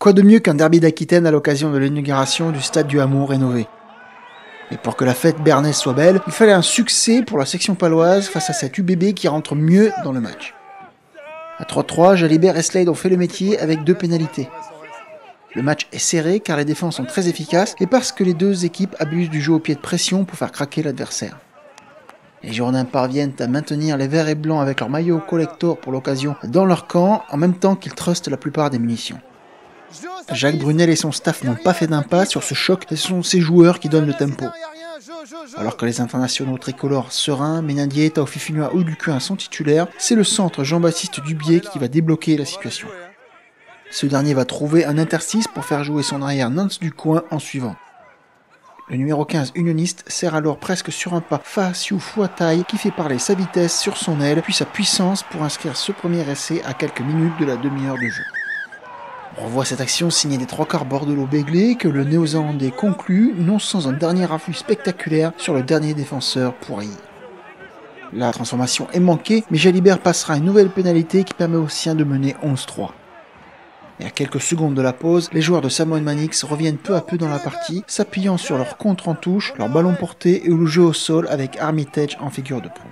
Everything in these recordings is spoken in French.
Quoi de mieux qu'un derby d'Aquitaine à l'occasion de l'inauguration du stade du Hameau rénové? Et pour que la fête bernaise soit belle, il fallait un succès pour la section paloise face à cette UBB qui rentre mieux dans le match. À 3-3, Jalibert et Slade ont fait le métier avec 2 pénalités. Le match est serré car les défenses sont très efficaces et parce que les deux équipes abusent du jeu au pied de pression pour faire craquer l'adversaire. Les Girondins parviennent à maintenir les verts et blancs avec leur maillot collector pour l'occasion dans leur camp en même temps qu'ils trustent la plupart des munitions. Jacques Brunel et son staff n'ont pas fait d'impasse sur ce choc et ce sont ces joueurs qui donnent le tempo. Alors que les internationaux tricolores Serein, Ménadier, Taofifinua ou Ducuin sont titulaires, c'est le centre Jean-Baptiste Dubié qui va débloquer la situation. Ce dernier va trouver un interstice pour faire jouer son arrière Nance du coin en suivant. Le numéro 15 unioniste sert alors presque sur un pas Fassiou Fouataï qui fait parler sa vitesse sur son aile puis sa puissance pour inscrire ce premier essai à quelques minutes de la demi-heure de jeu. On revoit cette action signée des 3/4 Bordelot-Béglé que le néo-zélandais conclut, non sans un dernier afflux spectaculaire sur le dernier défenseur Poirier. La transformation est manquée, mais Jalibert passera une nouvelle pénalité qui permet aux siens de mener 11-3. Et à quelques secondes de la pause, les joueurs de Samoan Manix reviennent peu à peu dans la partie, s'appuyant sur leur contre en touche, leur ballon porté et le jeu au sol avec Armitage en figure de proue.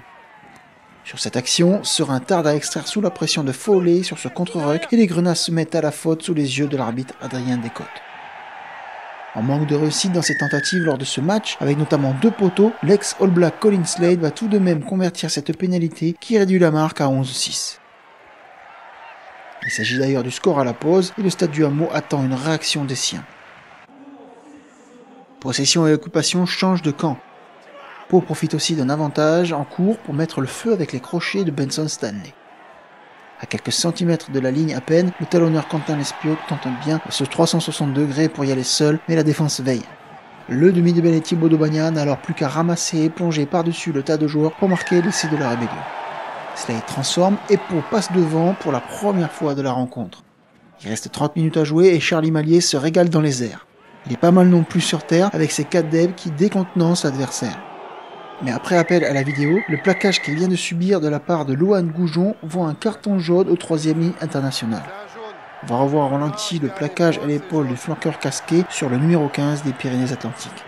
Sur cette action, Serein tarde à extraire sous la pression de Foley sur ce contre-ruck et les Grenats se mettent à la faute sous les yeux de l'arbitre Adrien Descotes. En manque de réussite dans ses tentatives lors de ce match, avec notamment 2 poteaux, l'ex-All Black Colin Slade va tout de même convertir cette pénalité qui réduit la marque à 11-6. Il s'agit d'ailleurs du score à la pause et le stade du Hameau attend une réaction des siens. Possession et occupation changent de camp. Pau profite aussi d'un avantage en cours pour mettre le feu avec les crochets de Benson Stanley. À quelques centimètres de la ligne à peine, le talonneur Quentin Lespio tente bien ce 360 degrés pour y aller seul, mais la défense veille. Le demi de Belletti Bodobagna n'a alors plus qu'à ramasser et plonger par-dessus le tas de joueurs pour marquer l'essai de la rébellion. Slade transforme et Pau passe devant pour la première fois de la rencontre. Il reste 30 minutes à jouer et Charlie Mallier se régale dans les airs. Il est pas mal non plus sur terre avec ses 4 devs qui décontenancent l'adversaire. Mais après appel à la vidéo, le plaquage qu'il vient de subir de la part de Louane Goujon voit un carton jaune au 3e ligne international. On va revoir en ralenti le plaquage à l'épaule du flanqueur casqué sur le numéro 15 des Pyrénées-Atlantiques.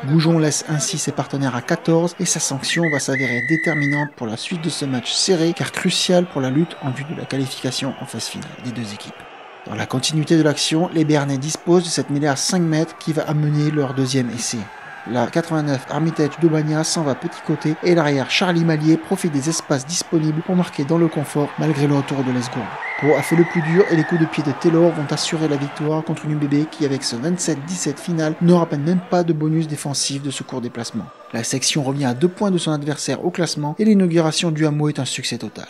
Goujon laisse ainsi ses partenaires à 14 et sa sanction va s'avérer déterminante pour la suite de ce match serré car crucial pour la lutte en vue de la qualification en phase finale des deux équipes. Dans la continuité de l'action, les Béarnais disposent de cette mêlée à 5 mètres qui va amener leur deuxième essai. La 89 Armitage Dobagna s'en va petit côté et l'arrière Charlie Mallier profite des espaces disponibles pour marquer dans le confort malgré le retour de Lesgourd. Pau a fait le plus dur et les coups de pied de Taylor vont assurer la victoire contre une UBB qui avec ce 27-17 final n'aura même pas de bonus défensif de ce court déplacement. La section revient à 2 points de son adversaire au classement et l'inauguration du Hameau est un succès total.